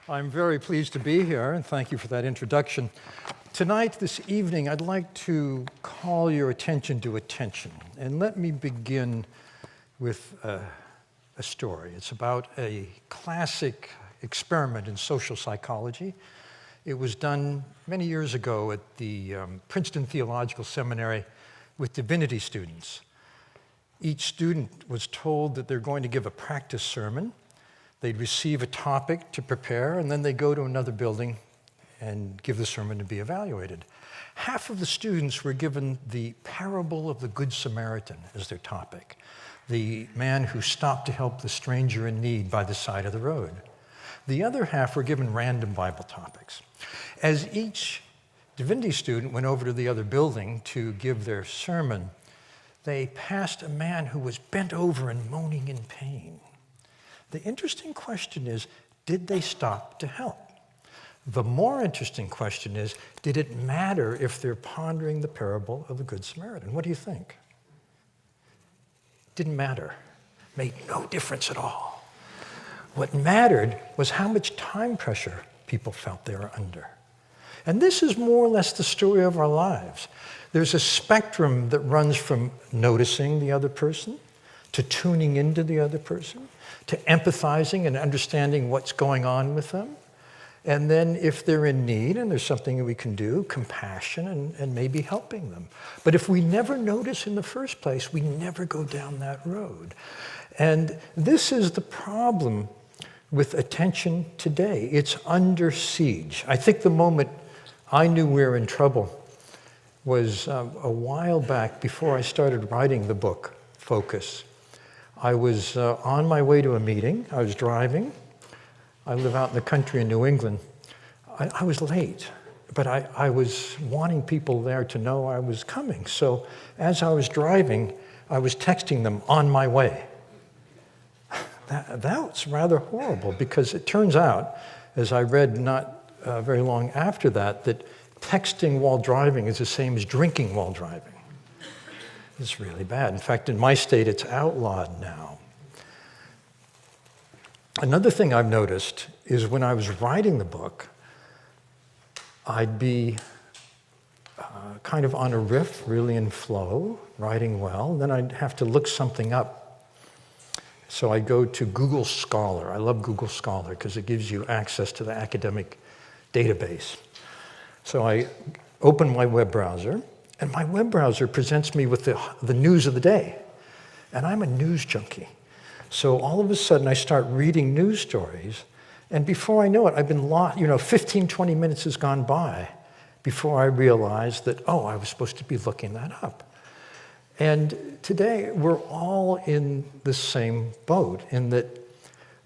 I'm very pleased to be here, and thank you for that introduction. Tonight, this evening, I'd like to call your attention to attention. And let me begin with a story. It's about a classic experiment in social psychology. It was done many years ago at the Princeton Theological Seminary with divinity students. Each student was told that they're going to give a practice sermon. They'd receive a topic to prepare, and then they go to another building and give the sermon to be evaluated. Half of the students were given the parable of the Good Samaritan as their topic, the man who stopped to help the stranger in need by the side of the road. The other half were given random Bible topics. As each divinity student went over to the other building to give their sermon, they passed a man who was bent over and moaning in pain. The interesting question is, did they stop to help? The more interesting question is, did it matter if they're pondering the parable of the Good Samaritan? What do you think? Didn't matter. Made no difference at all. What mattered was how much time pressure people felt they were under. And this is more or less the story of our lives. There's a spectrum that runs from noticing the other person, to tuning into the other person, to empathizing and understanding what's going on with them. And then if they're in need and there's something that we can do, compassion and maybe helping them. But if we never notice in the first place, we never go down that road. And this is the problem with attention today. It's under siege. I think the moment I knew we were in trouble was a while back before I started writing the book, Focus. I was on my way to a meeting. I was driving. I live out in the country in New England. I was late, but I was wanting people there to know I was coming. So as I was driving, I was texting them on my way. That's rather horrible because it turns out, as I read not very long after that, that texting while driving is the same as drinking while driving. It's really bad. In fact, in my state, it's outlawed now. Another thing I've noticed is when I was writing the book, I'd be kind of on a riff, really in flow, writing well. Then I'd have to look something up. So I go to Google Scholar. I love Google Scholar because it gives you access to the academic database. So I open my web browser, and my web browser presents me with the news of the day. And I'm a news junkie. So all of a sudden, I start reading news stories, and before I know it, I've been lost. 15, 20 minutes has gone by before I realized that, oh, I was supposed to be looking that up. And today, we're all in the same boat, in that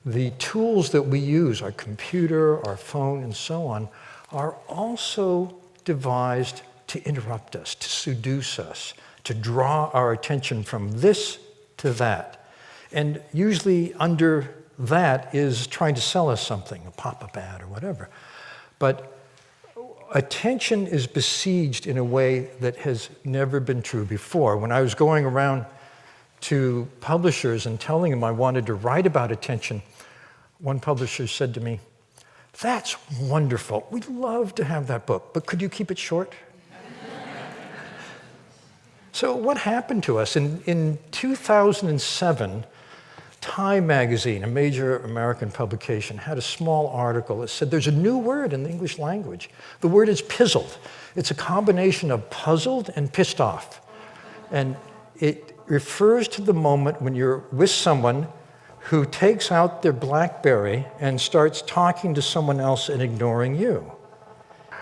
the tools that we use, our computer, our phone, and so on, are also devised to interrupt us, to seduce us, to draw our attention from this to that. And usually under that is trying to sell us something, a pop-up ad or whatever. But attention is besieged in a way that has never been true before. When I was going around to publishers and telling them I wanted to write about attention, one publisher said to me, "That's wonderful. We'd love to have that book, but could you keep it short?" So what happened to us? In 2007, Time magazine, a major American publication, had a small article that said there's a new word in the English language. The word is pizzled. It's a combination of puzzled and pissed off. And it refers to the moment when you're with someone who takes out their BlackBerry and starts talking to someone else and ignoring you.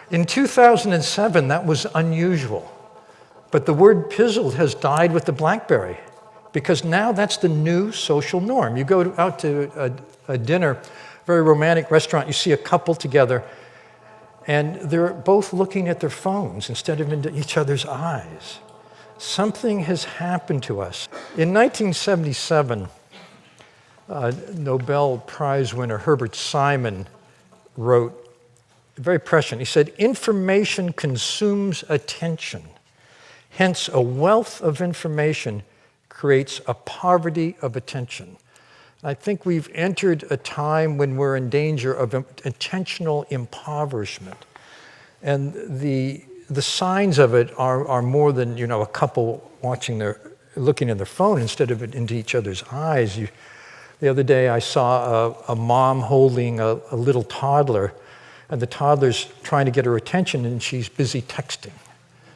In 2007, that was unusual. But the word pizzled has died with the BlackBerry because now that's the new social norm. You go out to a dinner, very romantic restaurant, you see a couple together, and they're both looking at their phones instead of into each other's eyes. Something has happened to us. In 1977, Nobel Prize winner Herbert Simon wrote, very prescient, he said, "Information consumes attention. Hence, a wealth of information creates a poverty of attention." I think we've entered a time when we're in danger of intentional impoverishment. And the signs of it are more than, a couple looking at their phone instead of into each other's eyes. The other day I saw a mom holding a little toddler, and the toddler's trying to get her attention, and she's busy texting.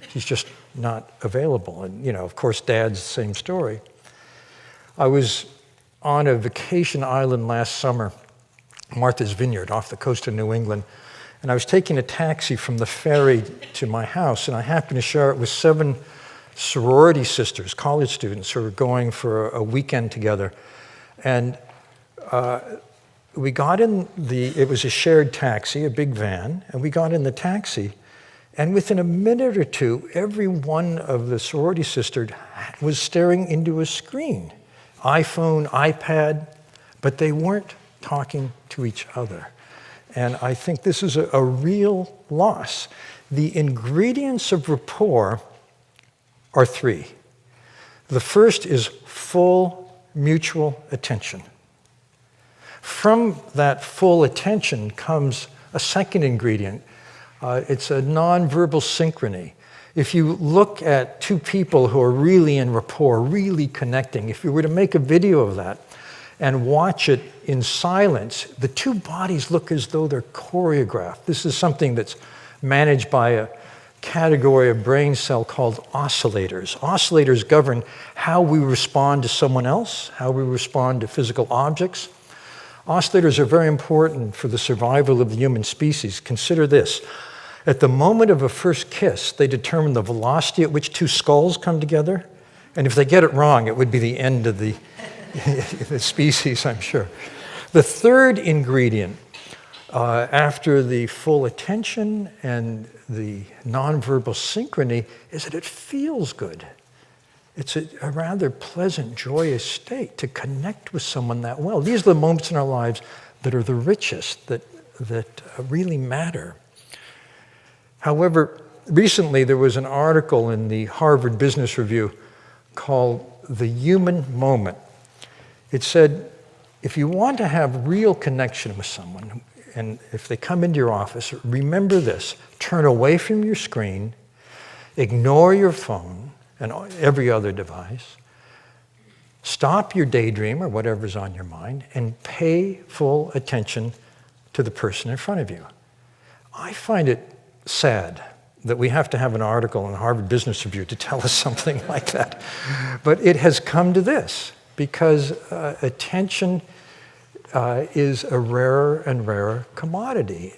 She's just not available. And, of course, dad's the same story. I was on a vacation island last summer, Martha's Vineyard, off the coast of New England, and I was taking a taxi from the ferry to my house, and I happened to share it with 7 sorority sisters, college students, who were going for a weekend together. And we got in it was a shared taxi, a big van, and we got in the taxi, and within a minute or two, every one of the sorority sisters was staring into a screen, iPhone, iPad, but they weren't talking to each other. And I think this is a real loss. The ingredients of rapport are 3. The first is full mutual attention. From that full attention comes a second ingredient. It's a nonverbal synchrony. If you look at 2 people who are really in rapport, really connecting, if you were to make a video of that and watch it in silence, the 2 bodies look as though they're choreographed. This is something that's managed by a category of brain cell called oscillators. Oscillators govern how we respond to someone else, how we respond to physical objects. Oscillators are very important for the survival of the human species. Consider this. At the moment of a first kiss, they determine the velocity at which 2 skulls come together. And if they get it wrong, it would be the end of the species, I'm sure. The third ingredient, after the full attention and the nonverbal synchrony, is that it feels good. It's a rather pleasant, joyous state to connect with someone that well. These are the moments in our lives that are the richest, that really matter. However, recently there was an article in the Harvard Business Review called "The Human Moment." It said, if you want to have real connection with someone, and if they come into your office, remember this: turn away from your screen, ignore your phone and every other device, stop your daydream or whatever's on your mind, and pay full attention to the person in front of you. I find it sad that we have to have an article in the Harvard Business Review to tell us something like that. But it has come to this, because attention is a rarer and rarer commodity,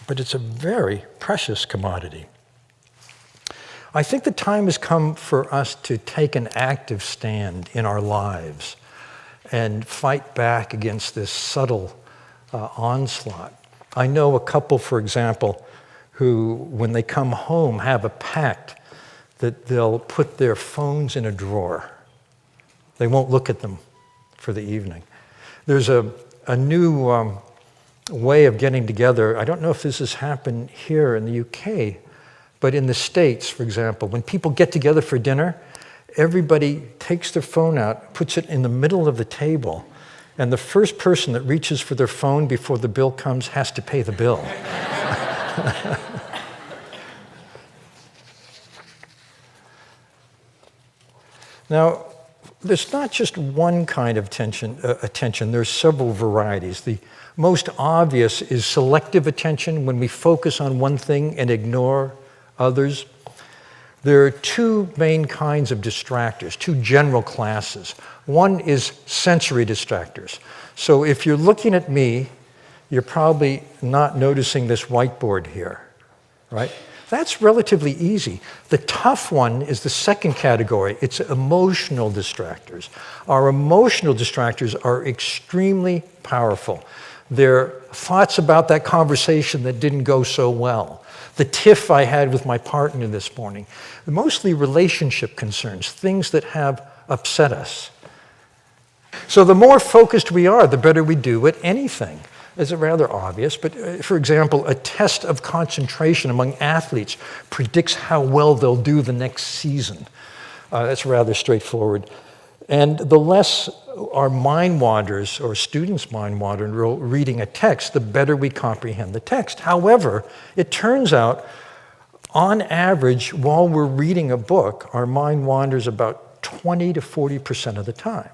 but it's a very precious commodity. I think the time has come for us to take an active stand in our lives and fight back against this subtle onslaught. I know a couple, for example, who, when they come home, have a pact that they'll put their phones in a drawer. They won't look at them for the evening. There's a new way of getting together. I don't know if this has happened here in the UK, but in the States, for example, when people get together for dinner, everybody takes their phone out, puts it in the middle of the table, and the first person that reaches for their phone before the bill comes has to pay the bill. Now, there's not just one kind of attention. There's several varieties. The most obvious is selective attention, when we focus on one thing and ignore others. There are 2 main kinds of distractors, 2 general classes. One is sensory distractors. So if you're looking at me, you're probably not noticing this whiteboard here, right? That's relatively easy. The tough one is the second category. It's emotional distractors. Our emotional distractors are extremely powerful. They're thoughts about that conversation that didn't go so well, the tiff I had with my partner this morning, mostly relationship concerns, things that have upset us. So the more focused we are, the better we do at anything. It's rather obvious, but for example, a test of concentration among athletes predicts how well they'll do the next season. That's rather straightforward. And the less our mind wanders, or students' mind wander reading a text, the better we comprehend the text. However, it turns out, on average, while we're reading a book, our mind wanders about 20 to 40% of the time.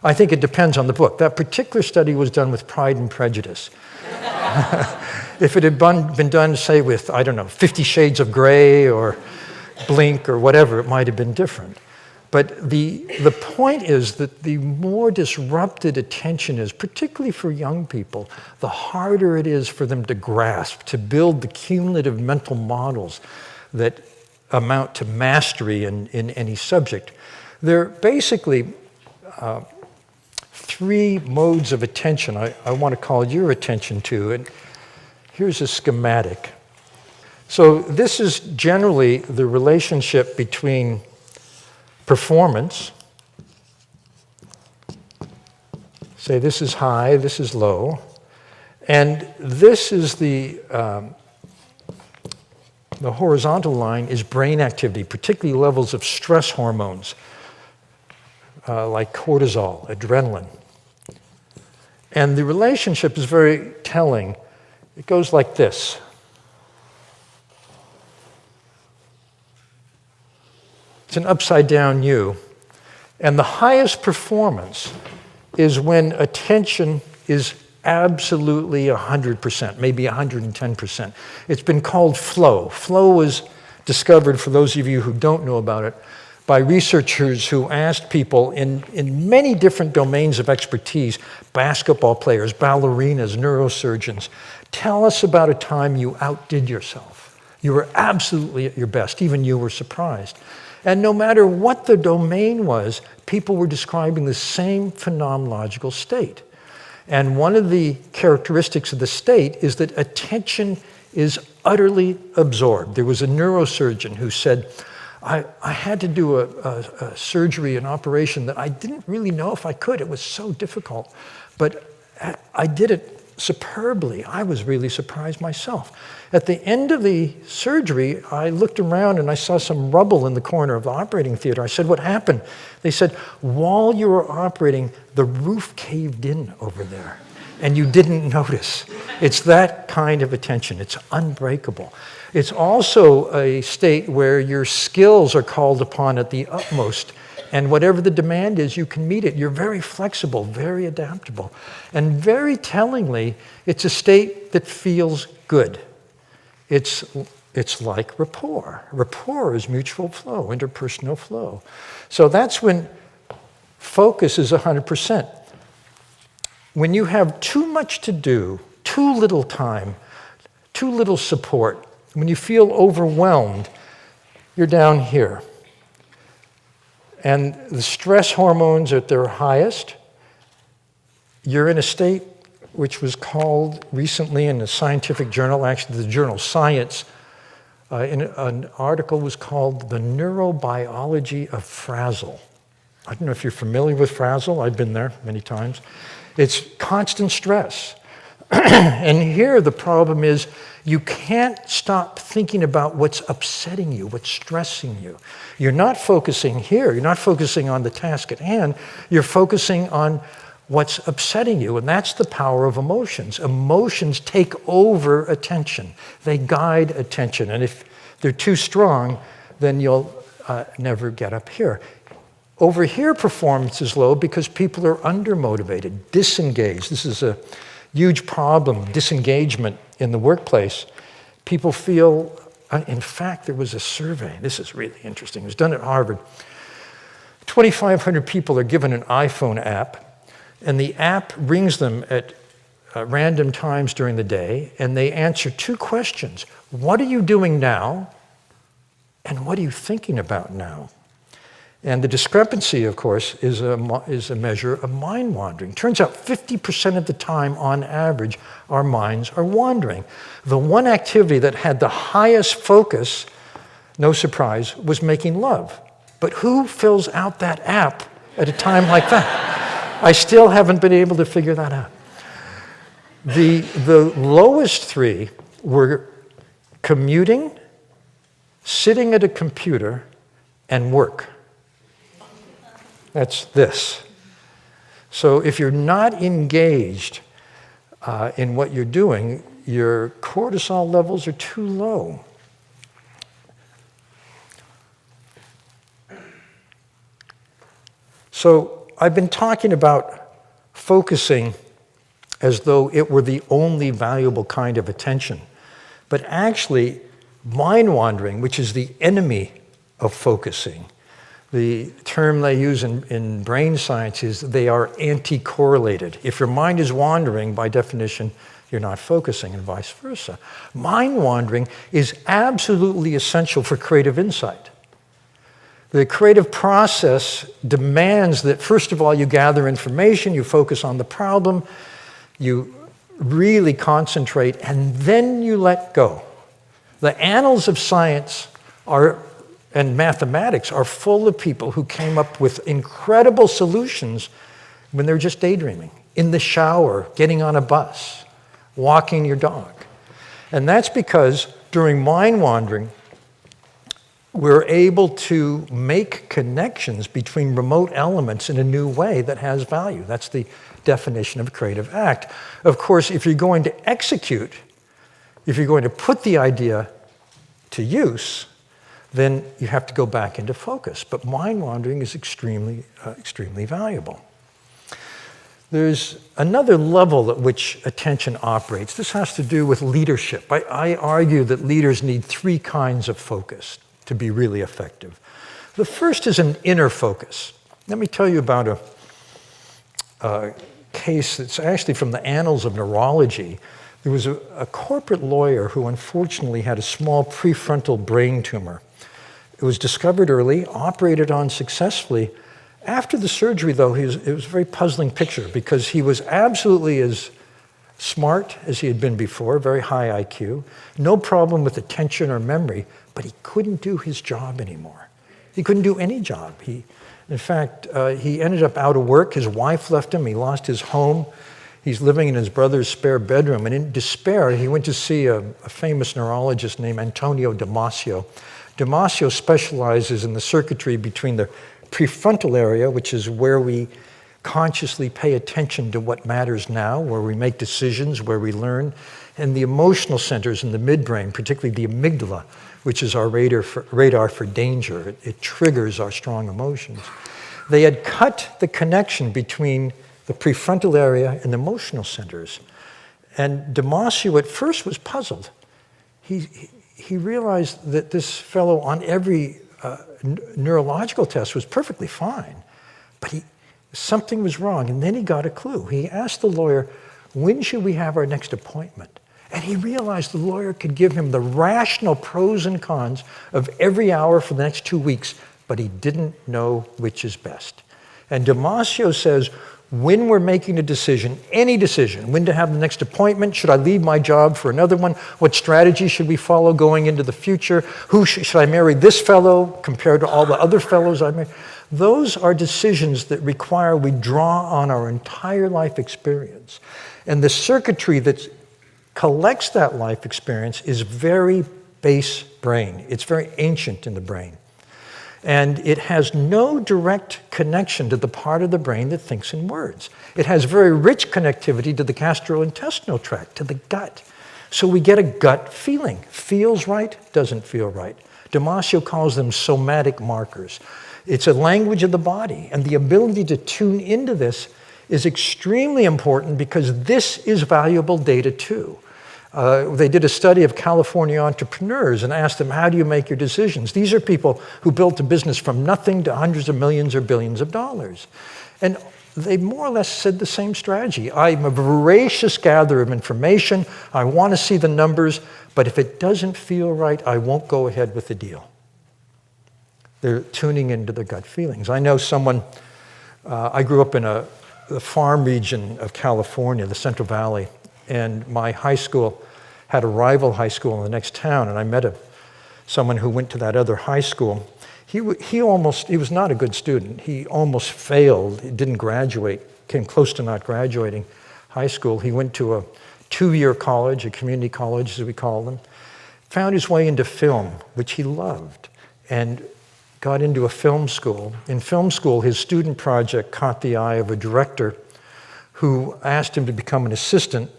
I think it depends on the book. That particular study was done with Pride and Prejudice. If it had been done, say, with, 50 Shades of Grey or Blink or whatever, it might have been different. But the point is that the more disrupted attention is, particularly for young people, the harder it is for them to grasp, to build the cumulative mental models that amount to mastery in any subject. There are basically three modes of attention I want to call your attention to. And here's a schematic. So this is generally the relationship between performance. Say this is high, this is low. And this is the horizontal line is brain activity, particularly levels of stress hormones like cortisol, adrenaline. And the relationship is very telling. It goes like this. It's an upside-down U. And the highest performance is when attention is absolutely 100%, maybe 110%. It's been called flow. Flow was discovered, for those of you who don't know about it, by researchers who asked people in many different domains of expertise, basketball players, ballerinas, neurosurgeons, tell us about a time you outdid yourself. You were absolutely at your best. Even you were surprised. And no matter what the domain was, people were describing the same phenomenological state. And one of the characteristics of the state is that attention is utterly absorbed. There was a neurosurgeon who said, I had to do a surgery, an operation that I didn't really know if I could. It was so difficult. But I did it superbly. I was really surprised myself. At the end of the surgery, I looked around and I saw some rubble in the corner of the operating theater. I said, what happened? They said, while you were operating, the roof caved in over there, and you didn't notice. It's that kind of attention. It's unbreakable. It's also a state where your skills are called upon at the utmost, and whatever the demand is, you can meet it. You're very flexible, very adaptable. And very tellingly, it's a state that feels good. It's like rapport. Rapport is mutual flow, interpersonal flow. So that's when focus is 100%. When you have too much to do, too little time, too little support, when you feel overwhelmed, you're down here. And the stress hormones are at their highest. You're in a state which was called recently in a scientific journal, actually the journal Science, in an article was called The Neurobiology of Frazzle. I don't know if you're familiar with frazzle. I've been there many times. It's constant stress. And here the problem is you can't stop thinking about what's upsetting you, what's stressing you. You're not focusing here. You're not focusing on the task at hand. You're focusing on what's upsetting you, and that's the power of emotions. Emotions take over attention. They guide attention, and if they're too strong, then you'll never get up here. Over here, performance is low because people are undermotivated, disengaged. This is a huge problem, disengagement in the workplace. People feel, in fact, there was a survey. This is really interesting. It was done at Harvard. 2,500 people are given an iPhone app, and the app rings them at random times during the day, and they answer two questions. What are you doing now? And what are you thinking about now? And the discrepancy, of course, is a measure of mind wandering. Turns out 50% of the time, on average, our minds are wandering. The one activity that had the highest focus, no surprise, was making love. But who fills out that app at a time like that? I still haven't been able to figure that out. The lowest three were commuting, sitting at a computer, and work. That's this. So if you're not engaged in what you're doing, your cortisol levels are too low. So I've been talking about focusing as though it were the only valuable kind of attention. But actually, mind wandering, which is the enemy of focusing, the term they use in brain science is they are anti-correlated. If your mind is wandering, by definition, you're not focusing, and vice versa. Mind wandering is absolutely essential for creative insight. The creative process demands that, first of all, you gather information, you focus on the problem, you really concentrate, and then you let go. The annals of science and mathematics are full of people who came up with incredible solutions when they're just daydreaming, in the shower, getting on a bus, walking your dog. And that's because during mind wandering, we're able to make connections between remote elements in a new way that has value. That's the definition of a creative act. Of course, if you're going to execute, if you're going to put the idea to use, then you have to go back into focus. But mind wandering is extremely valuable. There's another level at which attention operates. This has to do with leadership. I argue that leaders need three kinds of focus to be really effective. The first is an inner focus. Let me tell you about a case that's actually from the annals of neurology. There was a corporate lawyer who unfortunately had a small prefrontal brain tumor. It was discovered early, operated on successfully. After the surgery, though, it was a very puzzling picture because he was absolutely as smart as he had been before, very high IQ, no problem with attention or memory, but he couldn't do his job anymore. He couldn't do any job. In fact, he ended up out of work. His wife left him. He lost his home. He's living in his brother's spare bedroom. And in despair, he went to see a famous neurologist named Antonio Damasio. Damasio specializes in the circuitry between the prefrontal area, which is where we consciously pay attention to what matters now, where we make decisions, where we learn, and the emotional centers in the midbrain, particularly the amygdala, which is our radar for danger. It triggers our strong emotions. They had cut the connection between the prefrontal area and the emotional centers. And Damasio at first was puzzled. He realized that this fellow on every neurological test was perfectly fine, but something was wrong, and then he got a clue. He asked the lawyer, when should we have our next appointment? And he realized the lawyer could give him the rational pros and cons of every hour for the next 2 weeks, but he didn't know which is best. And Damasio says, when we're making a decision, any decision, when to have the next appointment, should I leave my job for another one? What strategy should we follow going into the future? Should I marry this fellow compared to all the other fellows I married? Those are decisions that require we draw on our entire life experience. And the circuitry that collects that life experience is very base brain. It's very ancient in the brain. And it has no direct connection to the part of the brain that thinks in words. It has very rich connectivity to the gastrointestinal tract, to the gut. So we get a gut feeling. Feels right, doesn't feel right. Damasio calls them somatic markers. It's a language of the body, and the ability to tune into this is extremely important because this is valuable data too. They did a study of California entrepreneurs and asked them, how do you make your decisions? These are people who built a business from nothing to hundreds of millions or billions of dollars. And they more or less said the same strategy. I'm a voracious gatherer of information. I want to see the numbers, but if it doesn't feel right, I won't go ahead with the deal. They're tuning into their gut feelings. I know someone, I grew up in the farm region of California, the Central Valley, and my high school had a rival high school in the next town, and I met someone who went to that other high school. He was not a good student. He almost failed. He didn't graduate, came close to not graduating high school. He went to a 2-year college, a community college as we call them, found his way into film, which he loved, and got into a film school. In film school, his student project caught the eye of a director who asked him to become an assistant,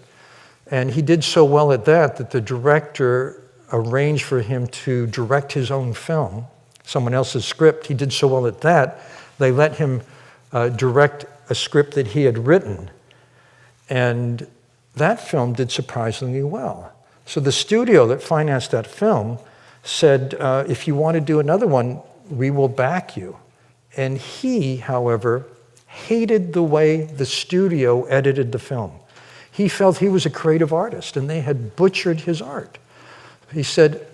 and he did so well at that the director arranged for him to direct his own film, someone else's script. He did so well at that, they let him direct a script that he had written, and that film did surprisingly well. So the studio that financed that film said, if you want to do another one, we will back you. And he, however, hated the way the studio edited the film. He felt he was a creative artist and they had butchered his art. He said,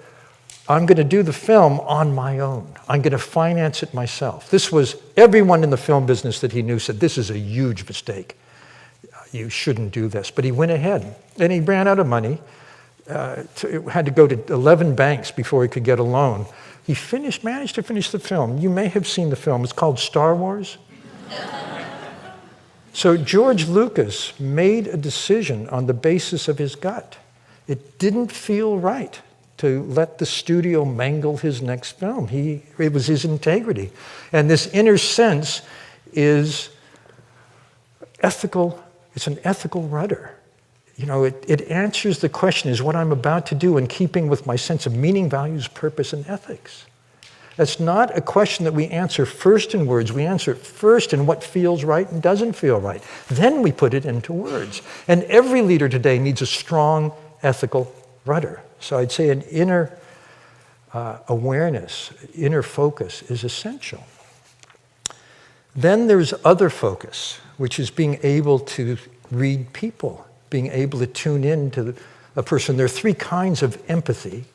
I'm going to do the film on my own. I'm going to finance it myself. This was, everyone in the film business that he knew said, this is a huge mistake. You shouldn't do this. But he went ahead and he ran out of money. Had to go to 11 banks before he could get a loan. He managed to finish the film. You may have seen the film. It's called Star Wars. So George Lucas made a decision on the basis of his gut. It didn't feel right to let the studio mangle his next film. It was his integrity. And this inner sense is ethical. It's an ethical rudder. You know, it answers the question, is what I'm about to do in keeping with my sense of meaning, values, purpose, and ethics? That's not a question that we answer first in words. We answer it first in what feels right and doesn't feel right. Then we put it into words. And every leader today needs a strong ethical rudder. So I'd say an inner awareness, inner focus is essential. Then there's other focus, which is being able to read people, being able to tune in to a person. There are three kinds of empathy,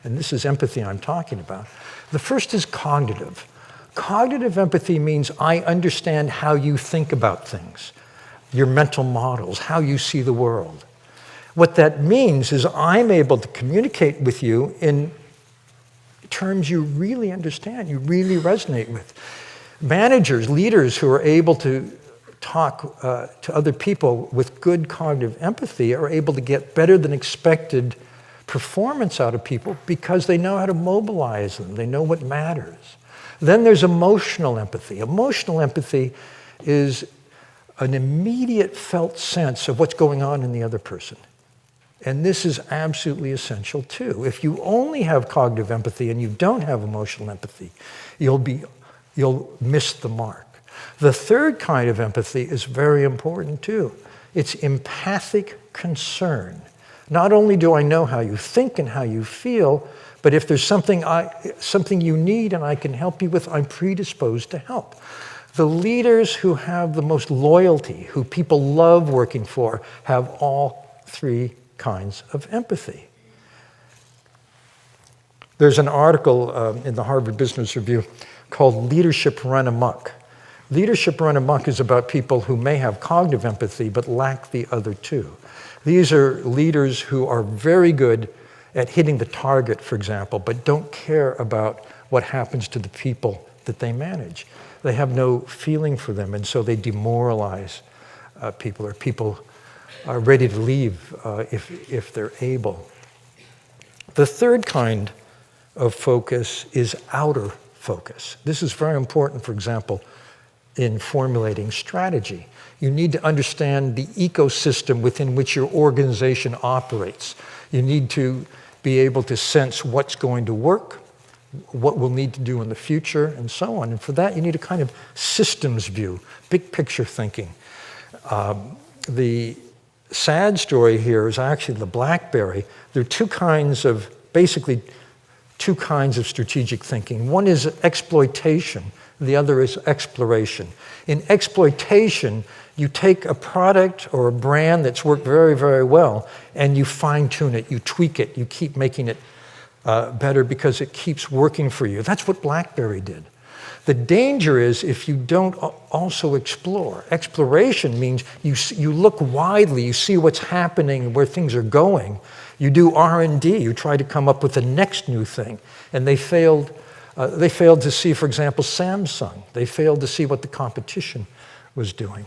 and this is empathy I'm talking about. The first is cognitive. Cognitive empathy means I understand how you think about things, your mental models, how you see the world. What that means is I'm able to communicate with you in terms you really understand, you really resonate with. Managers, leaders who are able to talk to other people with good cognitive empathy are able to get better than expected performance out of people because they know how to mobilize them. They know what matters. Then there's emotional empathy. Emotional empathy is an immediate felt sense of what's going on in the other person. And this is absolutely essential too. If you only have cognitive empathy and you don't have emotional empathy, you'll miss the mark. The third kind of empathy is very important too. It's empathic concern. Not only do I know how you think and how you feel, but if there's something you need and I can help you with, I'm predisposed to help. The leaders who have the most loyalty, who people love working for, have all three kinds of empathy. There's an article in the Harvard Business Review called Leadership Run Amok. Leadership Run Amok is about people who may have cognitive empathy but lack the other two. These are leaders who are very good at hitting the target, for example, but don't care about what happens to the people that they manage. They have no feeling for them, and so they demoralize people, or people are ready to leave if they're able. The third kind of focus is outer focus. This is very important, for example, in formulating strategy. You need to understand the ecosystem within which your organization operates. You need to be able to sense what's going to work, what we'll need to do in the future, and so on. And for that, you need a kind of systems view, big picture thinking. The sad story here is actually the BlackBerry. There are basically two kinds of strategic thinking. One is exploitation, the other is exploration. In exploitation, you take a product or a brand that's worked very, very well, and you fine-tune it, you tweak it, you keep making it better because it keeps working for you. That's what BlackBerry did. The danger is if you don't also explore. Exploration means you look widely, you see what's happening, where things are going. You do R&D, you try to come up with the next new thing. And they failed to see, for example, Samsung. They failed to see what the competition was doing.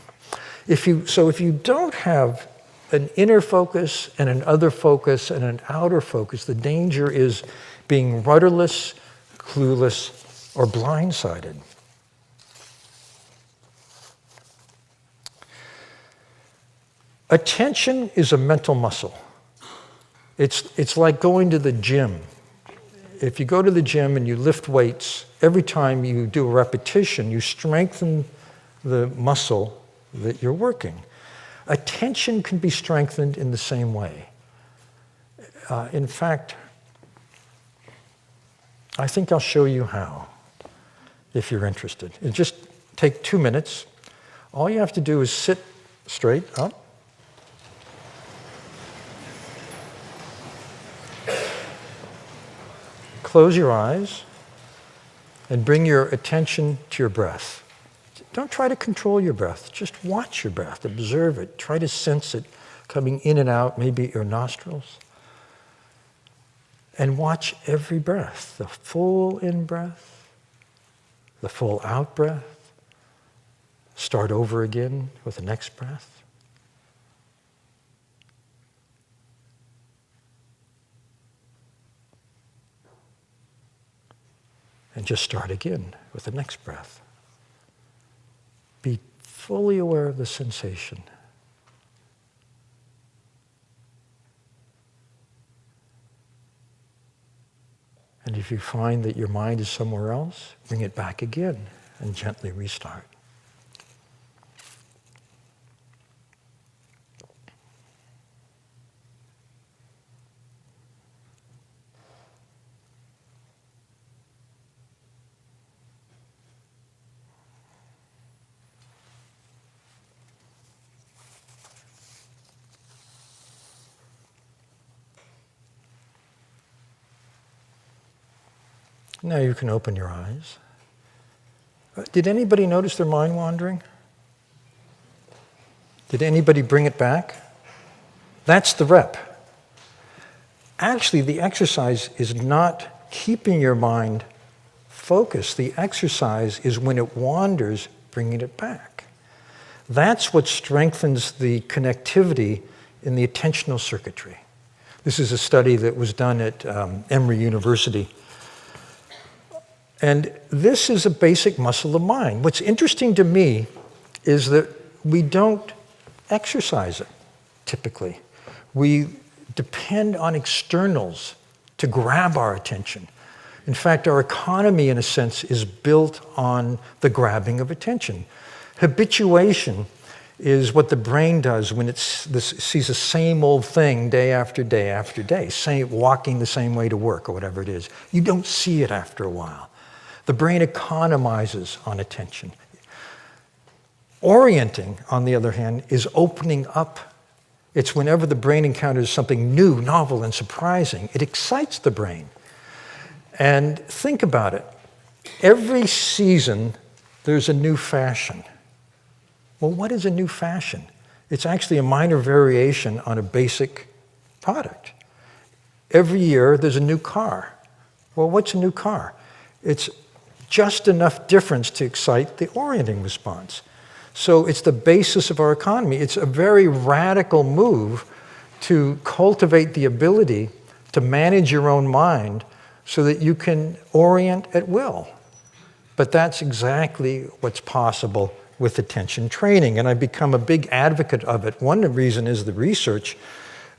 If you don't have an inner focus and an other focus and an outer focus, the danger is being rudderless, clueless, or blindsided. Attention is a mental muscle. It's like going to the gym. If you go to the gym and you lift weights, every time you do a repetition, you strengthen the muscle that you're working. Attention can be strengthened in the same way. In fact, I think I'll show you how, if you're interested. It'll just take 2 minutes. All you have to do is sit straight up. Close your eyes and bring your attention to your breath. Don't try to control your breath. Just watch your breath. Observe it. Try to sense it coming in and out, maybe your nostrils. And watch every breath. The full in-breath, the full out-breath. Start over again with the next breath. And just start again with the next breath. Be fully aware of the sensation. And if you find that your mind is somewhere else, bring it back again and gently restart. Now you can open your eyes. Did anybody notice their mind wandering? Did anybody bring it back? That's the rep. Actually, the exercise is not keeping your mind focused. The exercise is when it wanders, bringing it back. That's what strengthens the connectivity in the attentional circuitry. This is a study that was done at Emory University. And this is a basic muscle of mind. What's interesting to me is that we don't exercise it, typically. We depend on externals to grab our attention. In fact, our economy, in a sense, is built on the grabbing of attention. Habituation is what the brain does when it sees the same old thing day after day after day, walking the same way to work or whatever it is. You don't see it after a while. The brain economizes on attention. Orienting, on the other hand, is opening up. It's whenever the brain encounters something new, novel, and surprising, it excites the brain. And think about it. Every season, there's a new fashion. Well, what is a new fashion? It's actually a minor variation on a basic product. Every year, there's a new car. Well, what's a new car? It's just enough difference to excite the orienting response. So it's the basis of our economy. It's a very radical move to cultivate the ability to manage your own mind so that you can orient at will. But that's exactly what's possible with attention training, and I've become a big advocate of it. One reason is the research.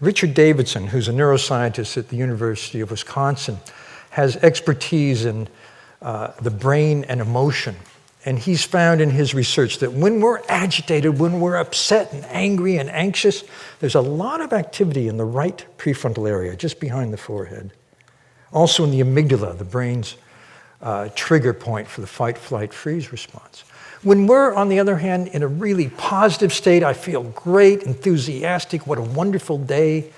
Richard Davidson, who's a neuroscientist at the University of Wisconsin, has expertise in the brain and emotion. And he's found in his research that when we're agitated, when we're upset and angry and anxious, there's a lot of activity in the right prefrontal area, just behind the forehead. Also in the amygdala, the brain's trigger point for the fight, flight, freeze response. When we're, on the other hand, in a really positive state, I feel great, enthusiastic, what a wonderful day,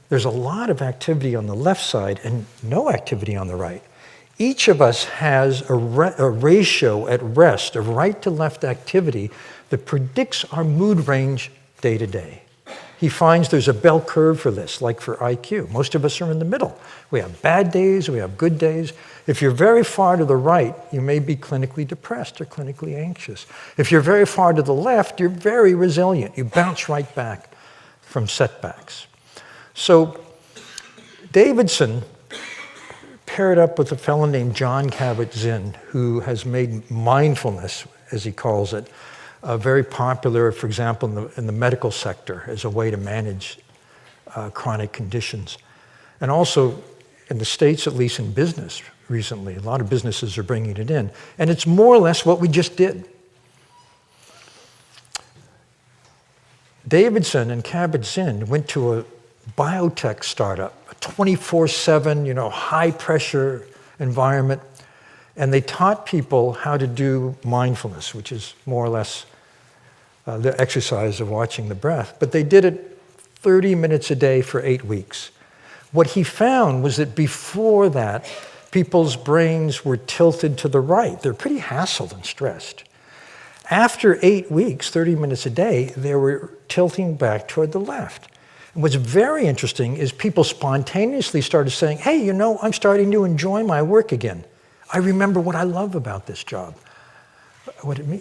there's a lot of activity on the left side and no activity on the right. Each of us has a ratio at rest of right to left activity that predicts our mood range day to day. He finds there's a bell curve for this, like for IQ. Most of us are in the middle. We have bad days, we have good days. If you're very far to the right, you may be clinically depressed or clinically anxious. If you're very far to the left, you're very resilient. You bounce right back from setbacks. So Davidson paired up with a fellow named John Kabat-Zinn, who has made mindfulness, as he calls it, very popular, for example, in the medical sector as a way to manage chronic conditions. And also, in the States, at least in business recently, a lot of businesses are bringing it in. And it's more or less what we just did. Davidson and Kabat-Zinn went to a biotech startup, a 24/7, high-pressure environment, and they taught people how to do mindfulness, which is more or less the exercise of watching the breath. But they did it 30 minutes a day for 8 weeks. What he found was that before that, people's brains were tilted to the right. They're pretty hassled and stressed. After 8 weeks, 30 minutes a day, they were tilting back toward the left. And what's very interesting is people spontaneously started saying, hey, I'm starting to enjoy my work again. I remember what I love about this job.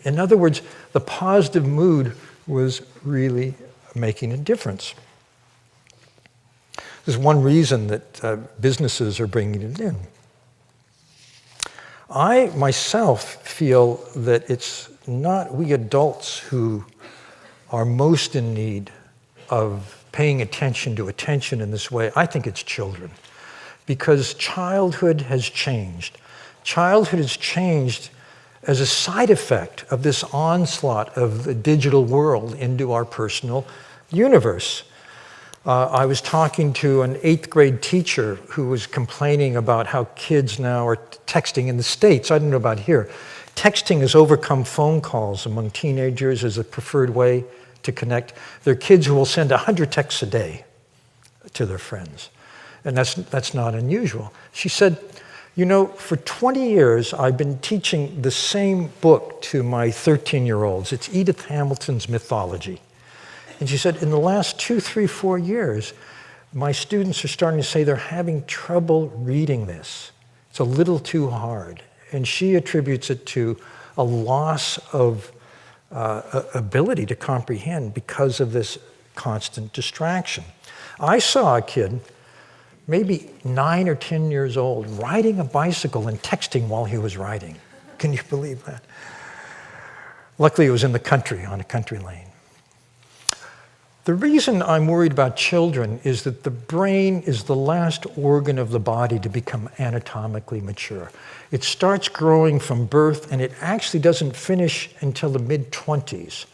In other words, the positive mood was really making a difference. There's one reason that businesses are bringing it in. I myself feel that it's not we adults who are most in need of paying attention to attention in this way. I think it's children, because childhood has changed. Childhood has changed as a side effect of this onslaught of the digital world into our personal universe. I was talking to an 8th grade teacher who was complaining about how kids now are texting in the States. I don't know about here. Texting has overcome phone calls among teenagers as a preferred way to connect. There are kids who will send 100 texts a day to their friends. And that's not unusual. She said, for 20 years, I've been teaching the same book to my 13-year-olds. It's Edith Hamilton's Mythology. And she said, in the last 2, 3, 4 years, my students are starting to say they're having trouble reading this. It's a little too hard. And she attributes it to a loss of ability to comprehend because of this constant distraction. I saw a kid, maybe 9 or 10 years old, riding a bicycle and texting while he was riding. Can you believe that? Luckily, it was in the country, on a country lane. The reason I'm worried about children is that the brain is the last organ of the body to become anatomically mature. It starts growing from birth, and it actually doesn't finish until the mid-20s.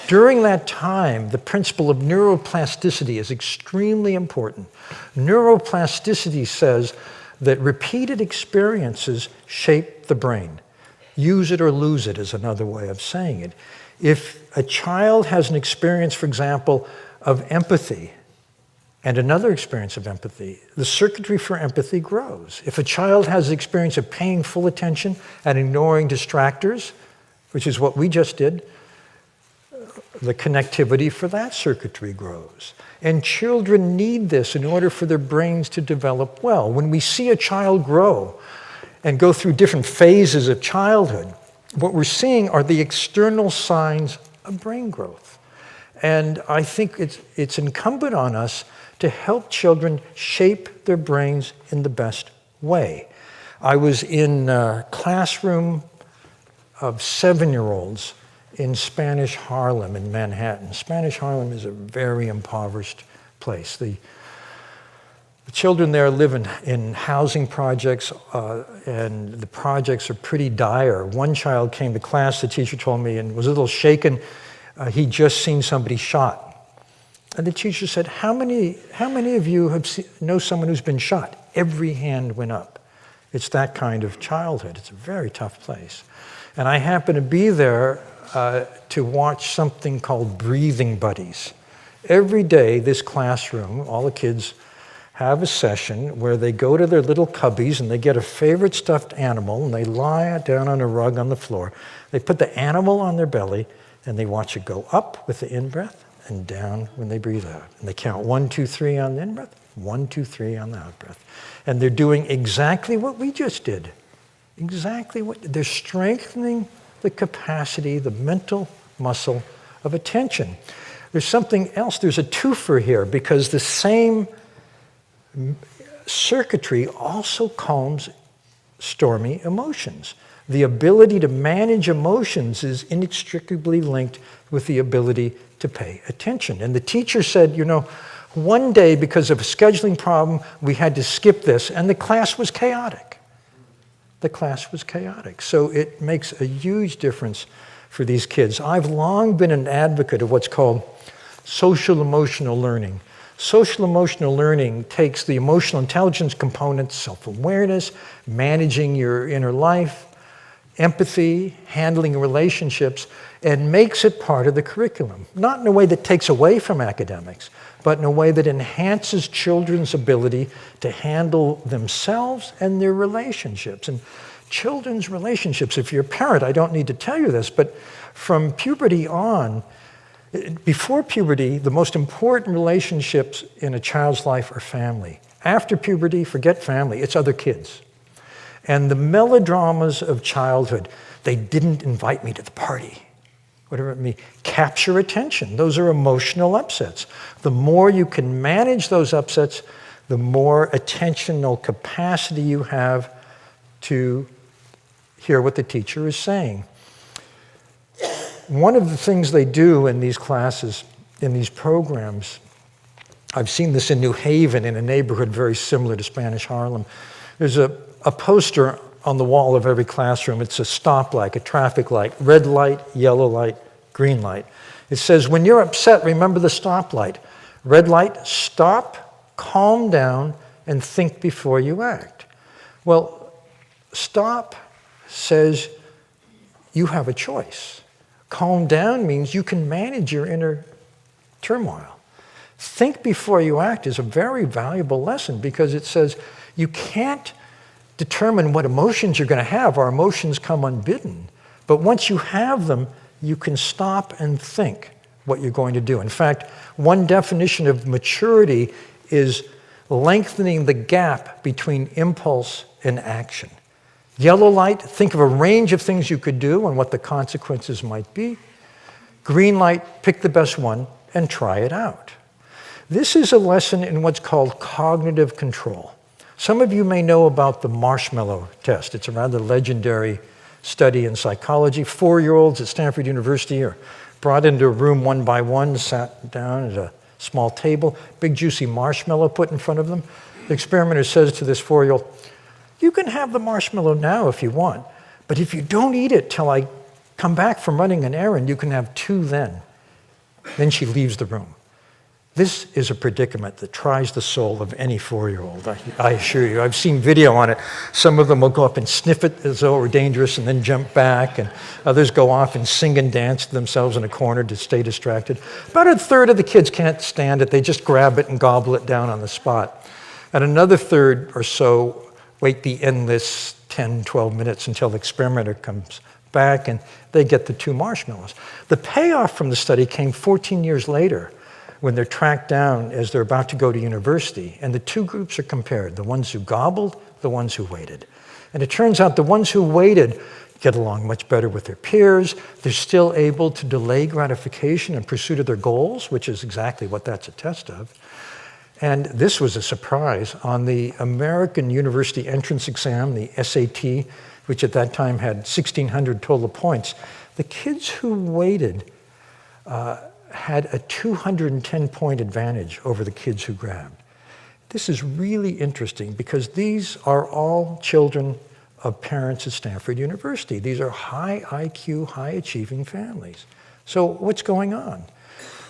During that time, the principle of neuroplasticity is extremely important. Neuroplasticity says that repeated experiences shape the brain. Use it or lose it is another way of saying it. If a child has an experience, for example, of empathy and another experience of empathy, the circuitry for empathy grows. If a child has the experience of paying full attention and ignoring distractors, which is what we just did, the connectivity for that circuitry grows. And children need this in order for their brains to develop well. When we see a child grow and go through different phases of childhood, what we're seeing are the external signs of brain growth. And I think it's incumbent on us to help children shape their brains in the best way. I was in a classroom of 7-year-olds in Spanish Harlem in Manhattan. Spanish Harlem is a very impoverished place. The children there live in housing projects, and the projects are pretty dire. One child came to class, the teacher told me, and was a little shaken. He'd just seen somebody shot. And the teacher said, how many of you know someone who's been shot? Every hand went up. It's that kind of childhood. It's a very tough place. And I happened to be there to watch something called Breathing Buddies. Every day, this classroom, all the kids have a session where they go to their little cubbies and they get a favorite stuffed animal and they lie down on a rug on the floor. They put the animal on their belly and they watch it go up with the in-breath and down when they breathe out. And they count 1, 2, 3 on the in-breath, 1, 2, 3 on the out-breath. And they're doing exactly what we just did. They're strengthening the capacity, the mental muscle of attention. There's something else, there's a twofer here, because the same circuitry also calms stormy emotions. The ability to manage emotions is inextricably linked with the ability to pay attention. And the teacher said, one day because of a scheduling problem, we had to skip this, and the class was chaotic. The class was chaotic. So it makes a huge difference for these kids. I've long been an advocate of what's called social emotional learning. Social emotional learning takes the emotional intelligence components, self-awareness, managing your inner life, empathy, handling relationships, and makes it part of the curriculum. Not in a way that takes away from academics, but in a way that enhances children's ability to handle themselves and their relationships. And children's relationships, if you're a parent, I don't need to tell you this, but from puberty on, before puberty, the most important relationships in a child's life are family. After puberty, forget family, it's other kids. And the melodramas of childhood, they didn't invite me to the party, whatever it means, capture attention. Those are emotional upsets. The more you can manage those upsets, the more attentional capacity you have to hear what the teacher is saying. One of the things they do in these classes, in these programs, I've seen this in New Haven in a neighborhood very similar to Spanish Harlem. There's a poster on the wall of every classroom. It's a stoplight, a traffic light, red light, yellow light, green light. It says, when you're upset, remember the stoplight. Red light, stop, calm down, and think before you act. Well, stop says you have a choice. Calm down means you can manage your inner turmoil. Think before you act is a very valuable lesson because it says you can't determine what emotions you're going to have. Our emotions come unbidden. But once you have them, you can stop and think what you're going to do. In fact, one definition of maturity is lengthening the gap between impulse and action. Yellow light, think of a range of things you could do and what the consequences might be. Green light, pick the best one and try it out. This is a lesson in what's called cognitive control. Some of you may know about the marshmallow test. It's a rather legendary study in psychology. 4-year-olds at Stanford University are brought into a room one by one, sat down at a small table, big juicy marshmallow put in front of them. The experimenter says to this 4-year-old, you can have the marshmallow now if you want, but if you don't eat it till I come back from running an errand, you can have 2 then. Then she leaves the room. This is a predicament that tries the soul of any 4-year-old, I assure you. I've seen video on it. Some of them will go up and sniff it as though it were dangerous and then jump back, and others go off and sing and dance to themselves in a corner to stay distracted. About a third of the kids can't stand it. They just grab it and gobble it down on the spot. And another third or so wait the endless 10, 12 minutes until the experimenter comes back and they get the 2 marshmallows. The payoff from the study came 14 years later when they're tracked down as they're about to go to university, and the 2 groups are compared, the ones who gobbled, the ones who waited. And it turns out the ones who waited get along much better with their peers. They're still able to delay gratification in pursuit of their goals, which is exactly what that's a test of. And this was a surprise. On the American University Entrance Exam, the SAT, which at that time had 1,600 total points, the kids who waited had a 210-point advantage over the kids who grabbed. This is really interesting because these are all children of parents at Stanford University. These are high IQ, high-achieving families. So what's going on?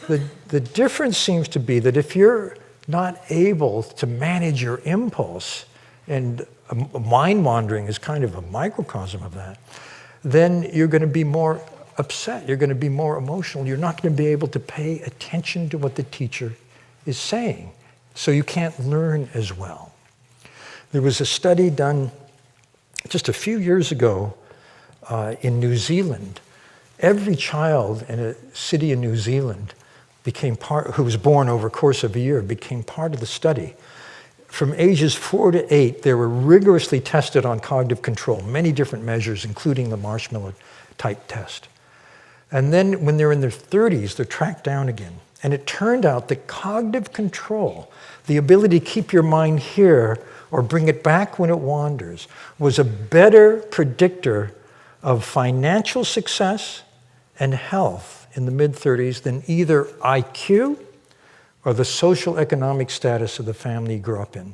The difference seems to be that if you're not able to manage your impulse, and mind wandering is kind of a microcosm of that, then you're going to be more upset, you're going to be more emotional, you're not going to be able to pay attention to what the teacher is saying, so you can't learn as well. There was a study done just a few years ago in New Zealand. Every child in a city in New Zealand who was born over a course of a year became part of the study. From ages 4 to 8, they were rigorously tested on cognitive control, many different measures, including the marshmallow type test. And then when they're in their 30s, they're tracked down again. And it turned out that cognitive control, the ability to keep your mind here or bring it back when it wanders, was a better predictor of financial success and health in the mid-30s than either IQ or the social economic status of the family you grew up in.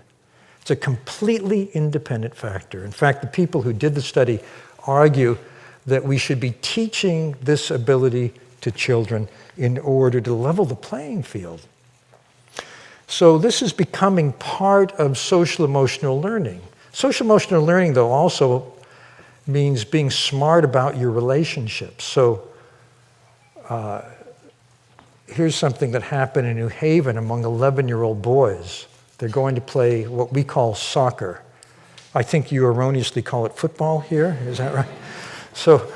It's a completely independent factor. In fact, the people who did the study argue that we should be teaching this ability to children in order to level the playing field. So this is becoming part of social emotional learning. Social emotional learning, though, also means being smart about your relationships. So here's something that happened in New Haven among 11-year-old boys. They're going to play what we call soccer. I think you erroneously call it football here, is that right? So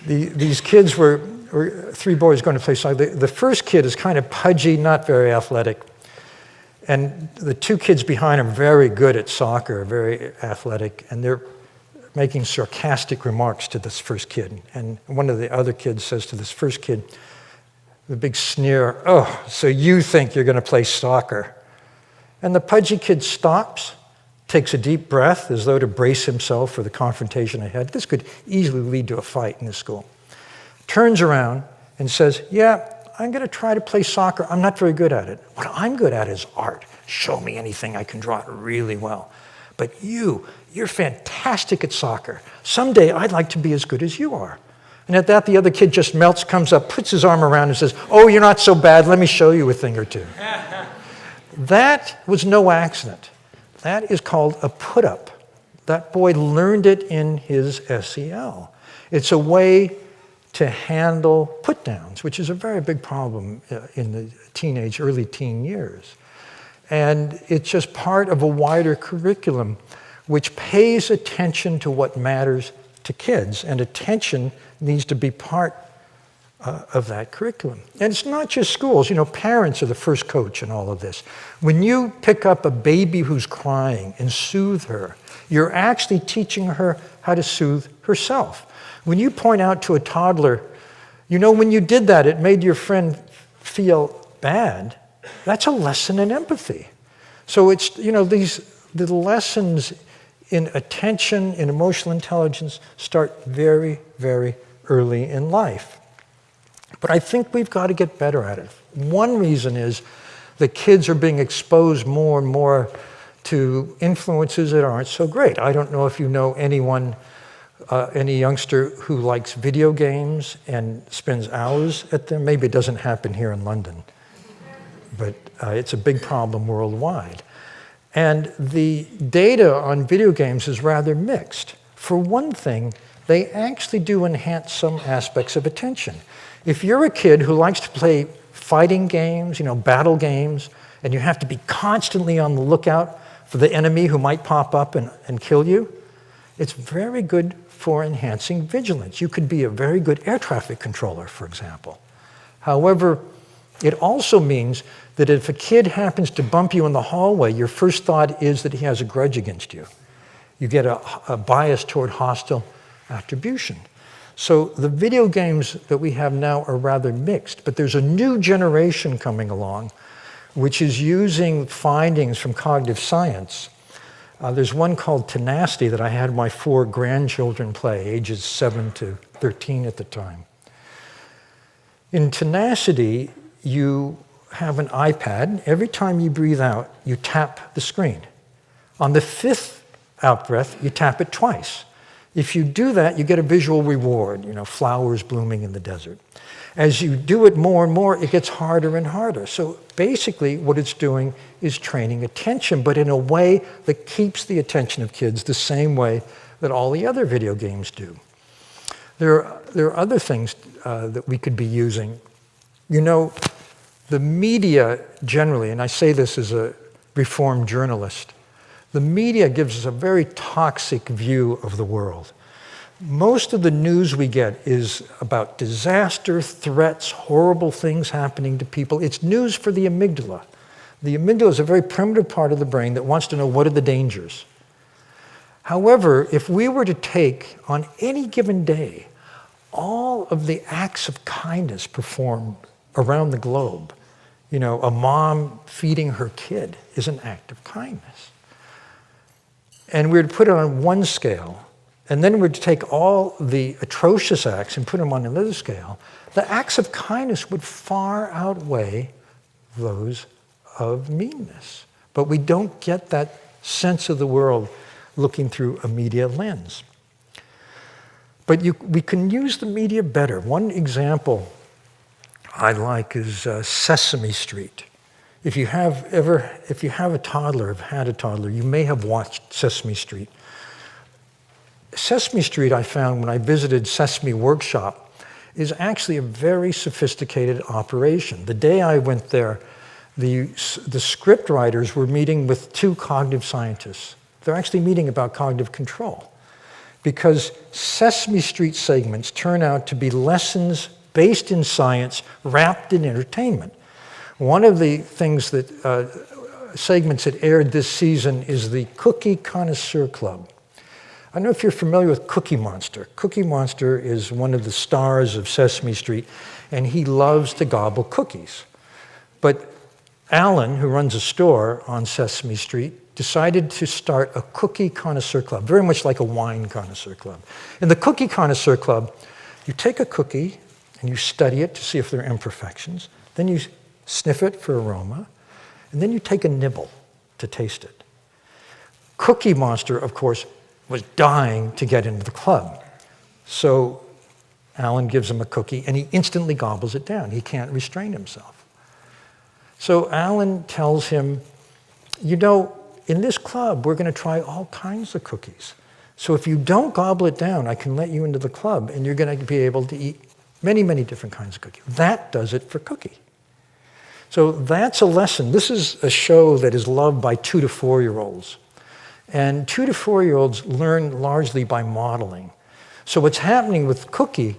these kids were three boys going to play soccer. The first kid is kind of pudgy, not very athletic. And the two kids behind him, very good at soccer, very athletic, and they're making sarcastic remarks to this first kid. And one of the other kids says to this first kid, the big sneer, "Oh, so you think you're going to play soccer?" And the pudgy kid stops, takes a deep breath as though to brace himself for the confrontation ahead. This could easily lead to a fight in the school. Turns around and says, "Yeah, I'm going to try to play soccer. I'm not very good at it. What I'm good at is art. Show me anything, I can draw it really well. But you're fantastic at soccer. Someday I'd like to be as good as you are." And at that, the other kid just melts, comes up, puts his arm around and says, "Oh, you're not so bad. Let me show you a thing or two." That was no accident. That is called a put-up. That boy learned it in his SEL. It's a way to handle put-downs, which is a very big problem in the early teen years. And it's just part of a wider curriculum which pays attention to what matters to kids, and attention needs to be part of that curriculum. And it's not just schools. You know, parents are the first coach in all of this. When you pick up a baby who's crying and soothe her, you're actually teaching her how to soothe herself. When you point out to a toddler, you know, when you did that, it made your friend feel bad, that's a lesson in empathy. So it's, you know, the lessons in attention, in emotional intelligence, start very, very early in life. But I think we've got to get better at it. One reason is that kids are being exposed more and more to influences that aren't so great. I don't know if you know anyone, any youngster who likes video games and spends hours at them. Maybe it doesn't happen here in London, but it's a big problem worldwide. And the data on video games is rather mixed. For one thing, they actually do enhance some aspects of attention. If you're a kid who likes to play fighting games, you know, battle games, and you have to be constantly on the lookout for the enemy who might pop up and kill you, it's very good for enhancing vigilance. You could be a very good air traffic controller, for example. However, it also means that if a kid happens to bump you in the hallway, your first thought is that he has a grudge against you. You get a bias toward hostile attribution. So the video games that we have now are rather mixed, but there's a new generation coming along which is using findings from cognitive science. There's one called Tenacity that I had my 4 grandchildren play, ages 7 to 13 at the time. In Tenacity, you have an iPad. Every time you breathe out, you tap the screen. On the 5th out-breath, you tap it twice. If you do that, you get a visual reward, you know, flowers blooming in the desert. As you do it more and more, it gets harder and harder. So basically, what it's doing is training attention, but in a way that keeps the attention of kids the same way that all the other video games do. There are other things that we could be using. You know, the media generally, and I say this as a reformed journalist, the media gives us a very toxic view of the world. Most of the news we get is about disaster, threats, horrible things happening to people. It's news for the amygdala. The amygdala is a very primitive part of the brain that wants to know what are the dangers. However, if we were to take on any given day all of the acts of kindness performed around the globe, A mom feeding her kid is an act of kindness. And we're to put it on one scale, and then we're to take all the atrocious acts and put them on another scale. The acts of kindness would far outweigh those of meanness. But we don't get that sense of the world looking through a media lens. But we can use the media better. One example I like is Sesame Street. If you have a toddler, have had a toddler, you may have watched Sesame Street. Sesame Street, I found when I visited Sesame Workshop, is actually a very sophisticated operation. The day I went there, the script writers were meeting with 2 cognitive scientists. They're actually meeting about cognitive control, because Sesame Street segments turn out to be lessons based in science, wrapped in entertainment. One of the things that segments that aired this season is the Cookie Connoisseur Club. I don't know if you're familiar with Cookie Monster. Cookie Monster is one of the stars of Sesame Street, and he loves to gobble cookies. But Alan, who runs a store on Sesame Street, decided to start a Cookie Connoisseur Club, very much like a wine connoisseur club. In the Cookie Connoisseur Club, you take a cookie and you study it to see if there are imperfections. Then you sniff it for aroma, and then you take a nibble to taste it. Cookie Monster, of course, was dying to get into the club. So Alan gives him a cookie, and he instantly gobbles it down. He can't restrain himself. So Alan tells him, in this club, we're going to try all kinds of cookies. So if you don't gobble it down, I can let you into the club, and you're going to be able to eat many, many different kinds of cookies. That does it for cookie. So that's a lesson. This is a show that is loved by 2 to 4-year-olds. And 2 to 4-year-olds learn largely by modeling. So what's happening with Cookie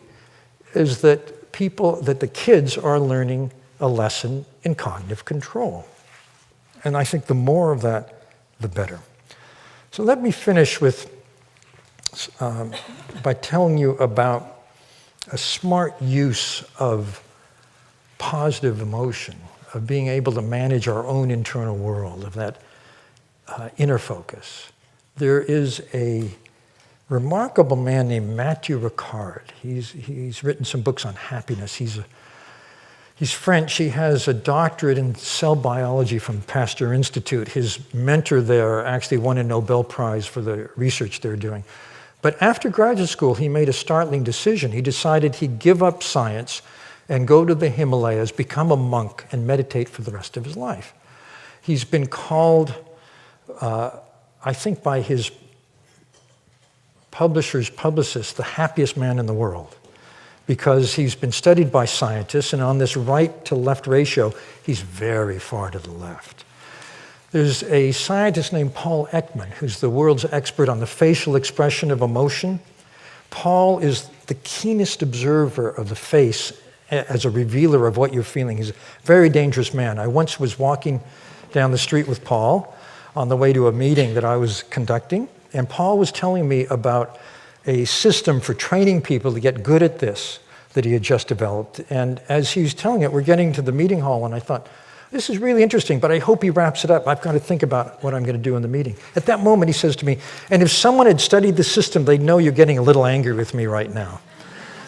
is that the kids are learning a lesson in cognitive control. And I think the more of that, the better. So let me finish by telling you about a smart use of positive emotion, of being able to manage our own internal world, of that inner focus. There is a remarkable man named Matthew Ricard. He's written some books on happiness. He's French. He has a doctorate in cell biology from Pasteur Institute. His mentor there actually won a Nobel Prize for the research they're doing. But after graduate school, he made a startling decision. He decided he'd give up science and go to the Himalayas, become a monk, and meditate for the rest of his life. He's been called, I think by his publicist, the happiest man in the world, because he's been studied by scientists, and on this right to left ratio, he's very far to the left. There's a scientist named Paul Ekman, who's the world's expert on the facial expression of emotion. Paul is the keenest observer of the face as a revealer of what you're feeling. He's a very dangerous man. I once was walking down the street with Paul on the way to a meeting that I was conducting, and Paul was telling me about a system for training people to get good at this that he had just developed. And as he was telling it, we're getting to the meeting hall, and I thought, this is really interesting, but I hope he wraps it up. I've got to think about what I'm going to do in the meeting. At that moment, he says to me, and if someone had studied the system, they'd know you're getting a little angry with me right now.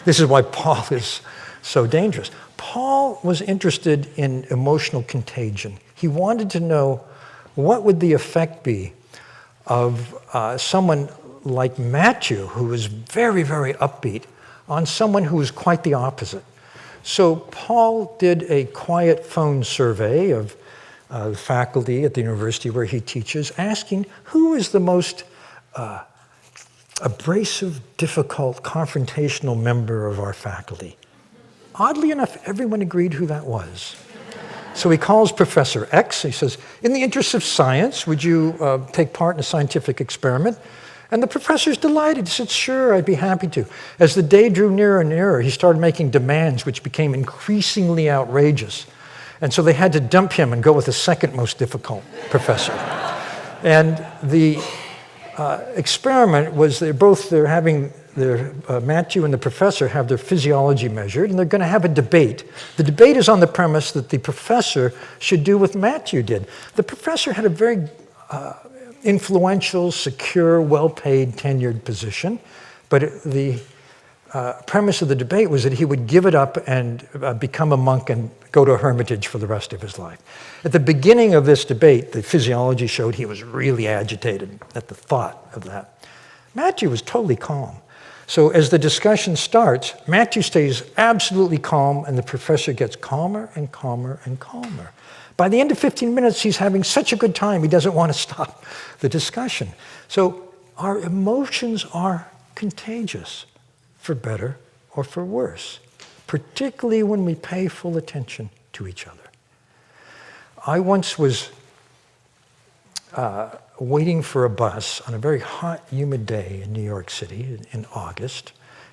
This is why Paul is so dangerous. Paul was interested in emotional contagion. He wanted to know what would the effect be of someone like Matthew, who was very, very upbeat, on someone who was quite the opposite. So Paul did a quiet phone survey of the faculty at the university where he teaches, asking who is the most abrasive, difficult, confrontational member of our faculty. Oddly enough, everyone agreed who that was. So he calls Professor X. He says, in the interest of science, would you take part in a scientific experiment? And the professor's delighted. He said, sure, I'd be happy to. As the day drew nearer and nearer, he started making demands which became increasingly outrageous. And so they had to dump him and go with the second most difficult professor. And the experiment was they're having Matthew and the professor have their physiology measured, and they're going to have a debate. The debate is on the premise that the professor should do what Matthew did. The professor had a very influential, secure, well-paid, tenured position, but the premise of the debate was that he would give it up and become a monk and go to a hermitage for the rest of his life. At the beginning of this debate, the physiology showed he was really agitated at the thought of that. Matthew was totally calm. So as the discussion starts, Matthew stays absolutely calm, and the professor gets calmer and calmer and calmer. By the end of 15 minutes, he's having such a good time, he doesn't want to stop the discussion. So our emotions are contagious, for better or for worse, particularly when we pay full attention to each other. I once was waiting for a bus on a very hot, humid day in New York City in August.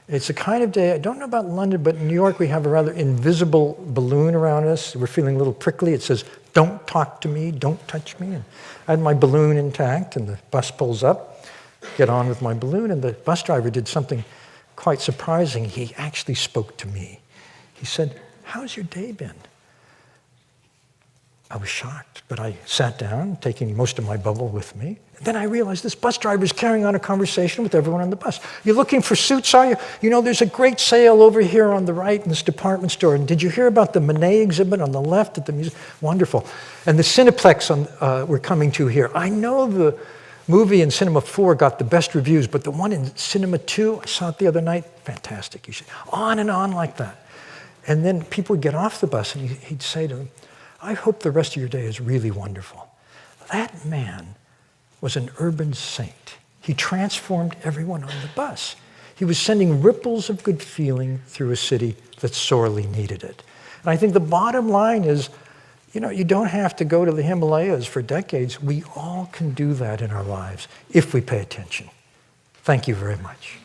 It's the kind of day, I don't know about London, but in New York we have a rather invisible balloon around us. We're feeling a little prickly. It says, "Don't talk to me, don't touch me." And I had my balloon intact, and the bus pulls up, get on with my balloon, and the bus driver did something quite surprising. He actually spoke to me. He said, "How's your day been?" I was shocked, but I sat down, taking most of my bubble with me. And then I realized this bus driver is carrying on a conversation with everyone on the bus. "You're looking for suits, are you? You know, there's a great sale over here on the right in this department store. And did you hear about the Monet exhibit on the left at the museum? Wonderful. And the Cineplex we're coming to here. I know the movie in Cinema 4 got the best reviews, but the one in Cinema 2, I saw it the other night, fantastic. You should." On and on like that. And then people would get off the bus, and he'd say to them, "I hope the rest of your day is really wonderful." That man was an urban saint. He transformed everyone on the bus. He was sending ripples of good feeling through a city that sorely needed it. And I think the bottom line is, you don't have to go to the Himalayas for decades. We all can do that in our lives if we pay attention. Thank you very much.